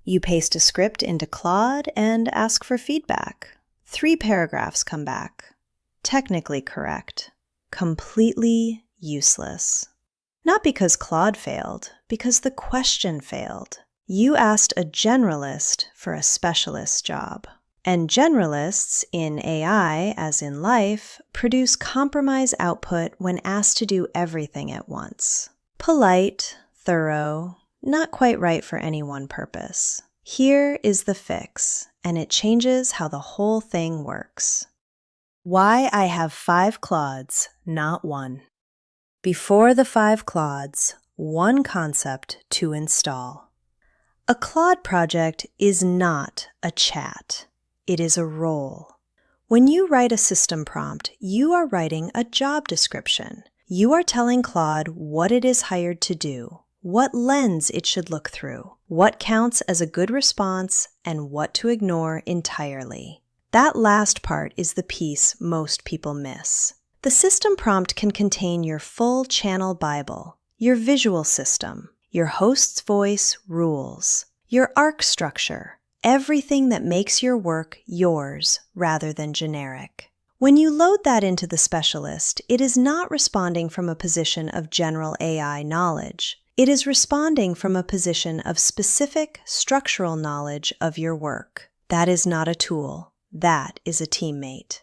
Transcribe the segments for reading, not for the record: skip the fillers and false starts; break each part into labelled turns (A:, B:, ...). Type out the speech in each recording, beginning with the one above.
A: You paste a script into Claude and ask for feedback. 3 paragraphs come back. Technically correct. Completely useless. Not because Claude failed, because the question failed. You asked a generalist for a specialist job. And generalists, in AI as in life, produce compromise output when asked to do everything at once. Polite, thorough, not quite right for any one purpose. Here is the fix, and it changes how the whole thing works. Why I have 5 Claudes, not 1. Before the 5 Claudes, 1 concept to install. A Claude project is not a chat. It is a role. When you write a system prompt, you are writing a job description. You are telling Claude what it is hired to do, what lens it should look through, what counts as a good response, and what to ignore entirely. That last part is the piece most people miss. The system prompt can contain your full channel Bible, your visual system, your host's voice rules, your arc structure, everything that makes your work yours rather than generic. When you load that into the specialist, it is not responding from a position of general AI knowledge. It is responding from a position of specific structural knowledge of your work. That is not a tool. That is a teammate.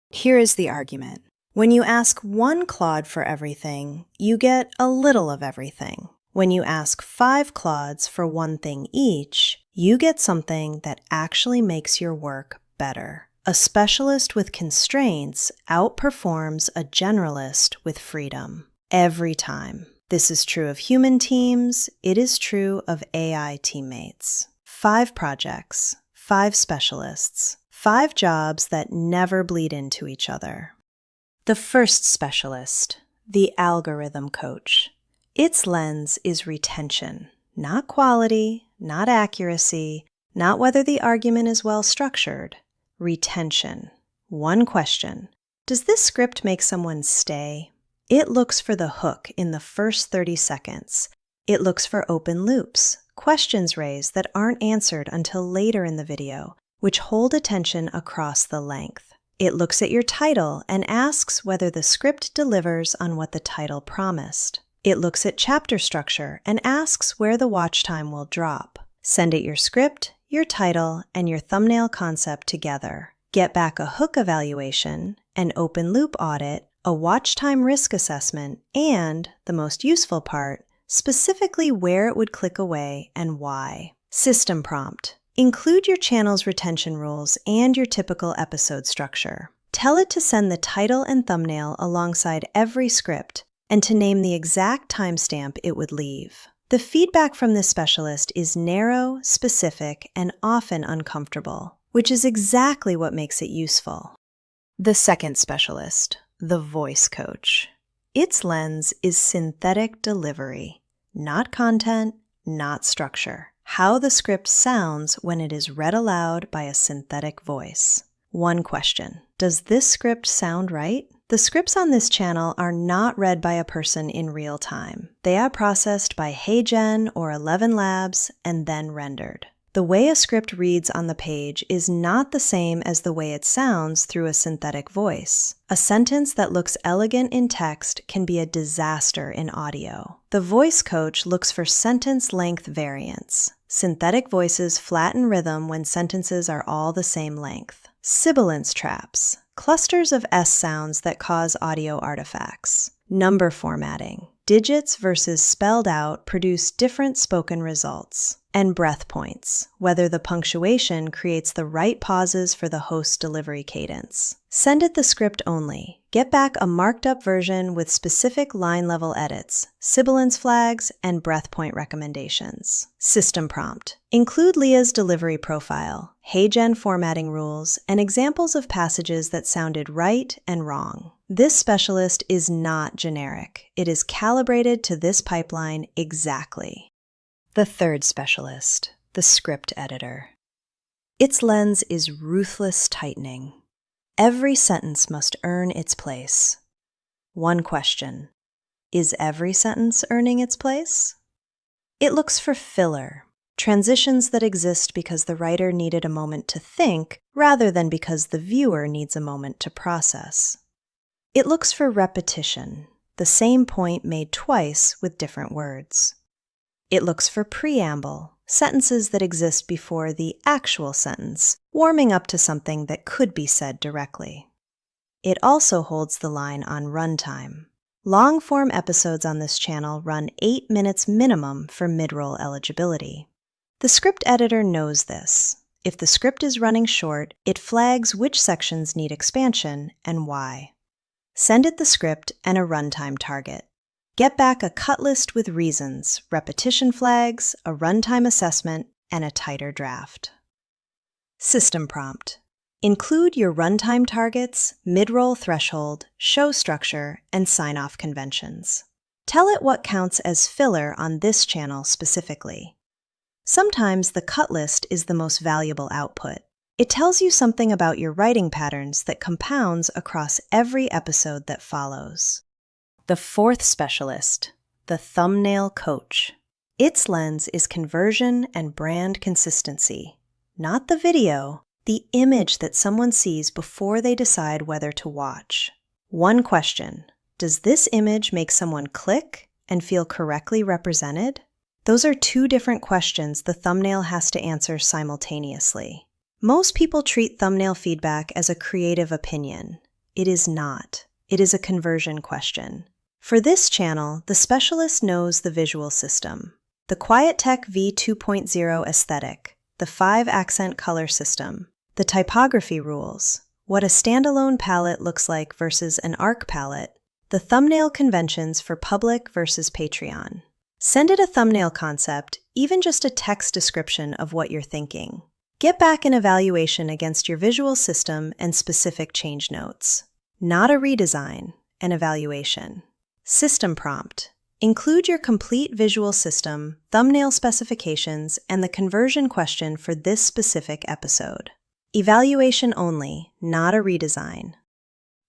A: Here is the argument. When you ask 1 Claude for everything, you get a little of everything. When you ask 5 Claudes for 1 thing each, you get something that actually makes your work better. A specialist with constraints outperforms a generalist with freedom. Every time. This is true of human teams. It is true of AI teammates. 5 projects, 5 specialists, 5 jobs that never bleed into each other. The first specialist, the algorithm coach. Its lens is retention, not quality, not accuracy, not whether the argument is well structured. Retention. 1 question. Does this script make someone stay? It looks for the hook in the first 30 seconds. It looks for open loops, questions raised that aren't answered until later in the video, which hold attention across the length. It looks at your title and asks whether the script delivers on what the title promised. It looks at chapter structure and asks where the watch time will drop. Send it your script, your title, and your thumbnail concept together. Get back a hook evaluation, an open loop audit, a watch time risk assessment, and, the most useful part, specifically where it would click away and why. System prompt. Include your channel's retention rules and your typical episode structure. Tell it to send the title and thumbnail alongside every script, and to name the exact timestamp it would leave. The feedback from this specialist is narrow, specific, and often uncomfortable, which is exactly what makes it useful. The second specialist, the voice coach. Its lens is synthetic delivery, not content, not structure. How the script sounds when it is read aloud by a synthetic voice. 1 question. Does this script sound right? The scripts on this channel are not read by a person in real time. They are processed by HeyGen or 11 Labs and then rendered. The way a script reads on the page is not the same as the way it sounds through a synthetic voice. A sentence that looks elegant in text can be a disaster in audio. The voice coach looks for sentence length variance. Synthetic voices flatten rhythm when sentences are all the same length. Sibilance traps. Clusters of S sounds that cause audio artifacts. Number formatting. Digits versus spelled out produce different spoken results. And breath points, whether the punctuation creates the right pauses for the host's delivery cadence. Send it the script only. Get back a marked up version with specific line level edits, sibilance flags, and breath point recommendations. System prompt. Include Leah's delivery profile, HeyGen formatting rules, and examples of passages that sounded right and wrong. This specialist is not generic. It is calibrated to this pipeline exactly. The third specialist, the script editor. Its lens is ruthless tightening. Every sentence must earn its place. 1 question. Is every sentence earning its place? It looks for filler, transitions that exist because the writer needed a moment to think rather than because the viewer needs a moment to process. It looks for repetition, the same point made twice with different words. It looks for preamble, sentences that exist before the actual sentence, warming up to something that could be said directly. It also holds the line on runtime. Long-form episodes on this channel run 8 minutes minimum for mid-roll eligibility. The script editor knows this. If the script is running short, it flags which sections need expansion and why. Send it the script and a runtime target. Get back a cut list with reasons, repetition flags, a runtime assessment, and a tighter draft. System prompt. Include your runtime targets, mid-roll threshold, show structure, and sign-off conventions. Tell it what counts as filler on this channel specifically. Sometimes the cut list is the most valuable output. It tells you something about your writing patterns that compounds across every episode that follows. The fourth specialist, the thumbnail coach. Its lens is conversion and brand consistency, not the video, the image that someone sees before they decide whether to watch. One question: does this image make someone click and feel correctly represented? Those are two different questions the thumbnail has to answer simultaneously. Most people treat thumbnail feedback as a creative opinion. It is not. It is a conversion question. For this channel, the specialist knows the visual system, the Quiet Tech V2.0 aesthetic, the 5-accent color system, the typography rules, what a standalone palette looks like versus an ARC palette, the thumbnail conventions for public versus Patreon. Send it a thumbnail concept, even just a text description of what you're thinking. Get back an evaluation against your visual system and specific change notes. Not a redesign, an evaluation. System prompt. Include your complete visual system, thumbnail specifications, and the conversion question for this specific episode. Evaluation only, not a redesign.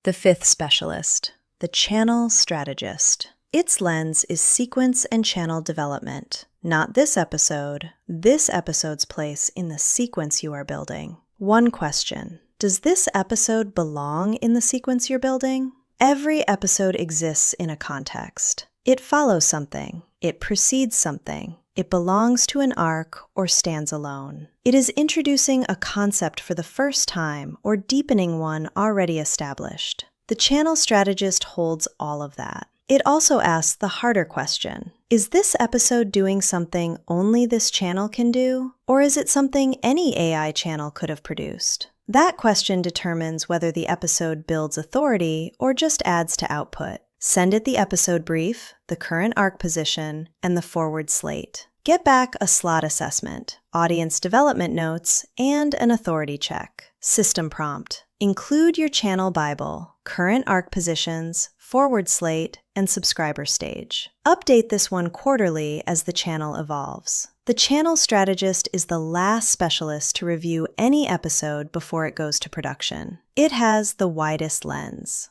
A: The fifth specialist, the channel strategist. Its lens is sequence and channel development, not this episode's place in the sequence you are building. One question: does this episode belong in the sequence you're building? Every episode exists in a context. It follows something. It precedes something. It belongs to an arc or stands alone. It is introducing a concept for the first time or deepening one already established. The channel strategist holds all of that. It also asks the harder question: is this episode doing something only this channel can do? Or is it something any AI channel could have produced? That question determines whether the episode builds authority or just adds to output. Send it the episode brief, the current arc position, and the forward slate. Get back a slot assessment, audience development notes, and an authority check. System prompt. Include your channel Bible, current arc positions, forward slate, and subscriber stage. Update this one quarterly as the channel evolves. The channel strategist is the last specialist to review any episode before it goes to production. It has the widest lens.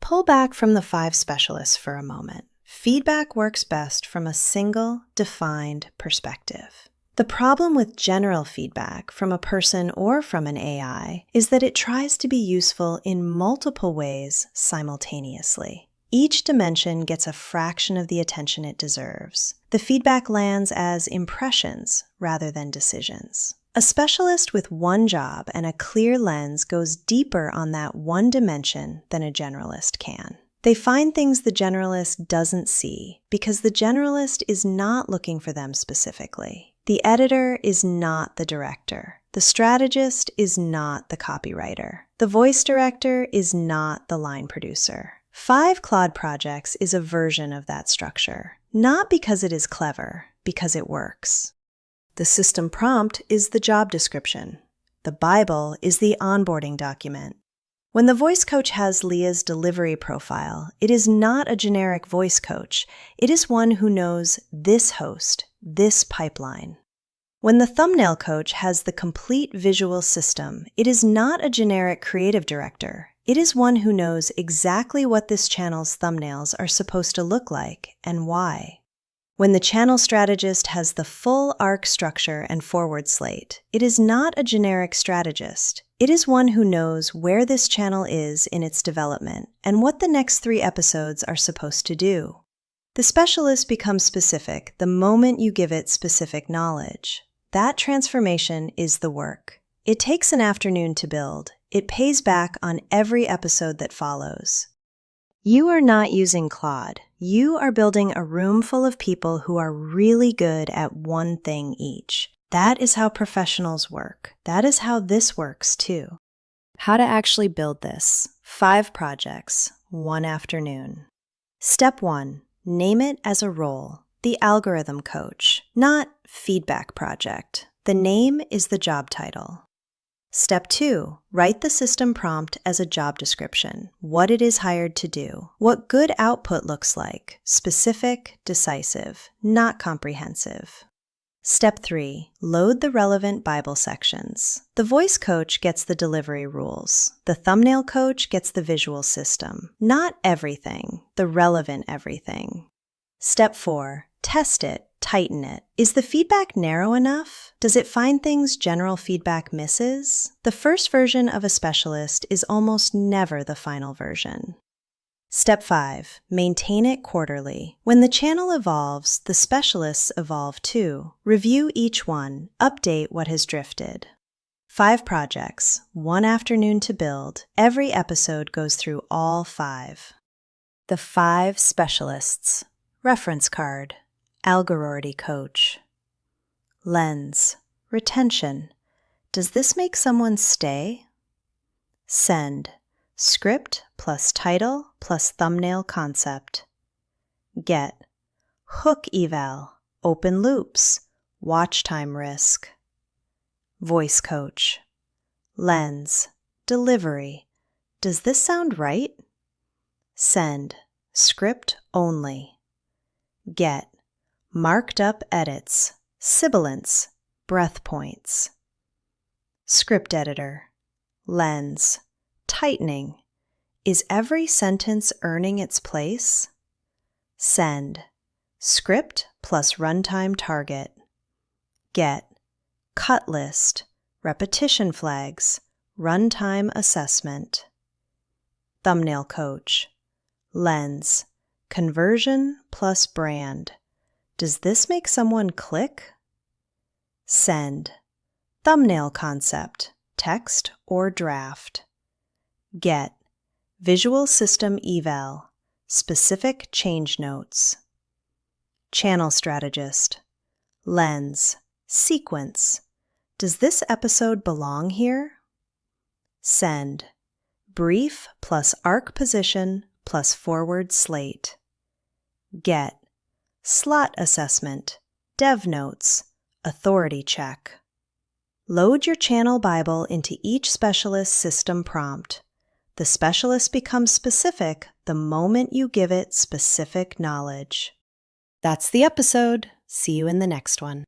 A: Pull back from the 5 specialists for a moment. Feedback works best from a single, defined perspective. The problem with general feedback from a person or from an AI is that it tries to be useful in multiple ways simultaneously. Each dimension gets a fraction of the attention it deserves. The feedback lands as impressions rather than decisions. A specialist with one job and a clear lens goes deeper on that one dimension than a generalist can. They find things the generalist doesn't see because the generalist is not looking for them specifically. The editor is not the director. The strategist is not the copywriter. The voice director is not the line producer. 5 Claude Projects is a version of that structure, not because it is clever, because it works. The system prompt is the job description. The Bible is the onboarding document. When the voice coach has Leah's delivery profile, it is not a generic voice coach. It is one who knows this host, this pipeline. When the thumbnail coach has the complete visual system, it is not a generic creative director. It is one who knows exactly what this channel's thumbnails are supposed to look like and why. When the channel strategist has the full arc structure and forward slate, it is not a generic strategist. It is one who knows where this channel is in its development and what the next 3 episodes are supposed to do. The specialist becomes specific the moment you give it specific knowledge. That transformation is the work. It takes an afternoon to build. It pays back on every episode that follows. You are not using Claude. You are building a room full of people who are really good at one thing each. That is how professionals work. That is how this works too. How to actually build this. 5 projects, 1 afternoon. Step 1. Name it as a role. The algorithm coach, not feedback project. The name is the job title. Step 2. Write the system prompt as a job description, what it is hired to do, what good output looks like, specific, decisive, not comprehensive. Step 3. Load the relevant Bible sections. The voice coach gets the delivery rules. The thumbnail coach gets the visual system. Not everything, the relevant everything. Step 4. Test it. Tighten it. Is the feedback narrow enough? Does it find things general feedback misses? The first version of a specialist is almost never the final version. Step 5. Maintain it quarterly. When the channel evolves, the specialists evolve too. Review each one. Update what has drifted. 5 projects, 1 afternoon to build. Every episode goes through all 5. The 5 specialists. Reference card. Algorithmy coach. Lens. Retention. Does this make someone stay? Send. Script plus title plus thumbnail concept. Get. Hook eval. Open loops. Watch time risk. Voice coach. Lens. Delivery. Does this sound right? Send. Script only. Get. Marked up edits, sibilants, breath points. Script editor. Lens. Tightening. Is every sentence earning its place? Send. Script plus runtime target. Get. Cut list. Repetition flags. Runtime assessment. Thumbnail coach. Lens. Conversion plus brand. Does this make someone click? Send. Thumbnail concept, text or draft. Get. Visual system eval, specific change notes. Channel strategist. Lens. Sequence. Does this episode belong here? Send. Brief plus arc position plus forward slate. Get. Slot assessment, dev notes, authority check. Load your channel Bible into each specialist system prompt. The specialist becomes specific the moment you give it specific knowledge. That's the episode. See you in the next one.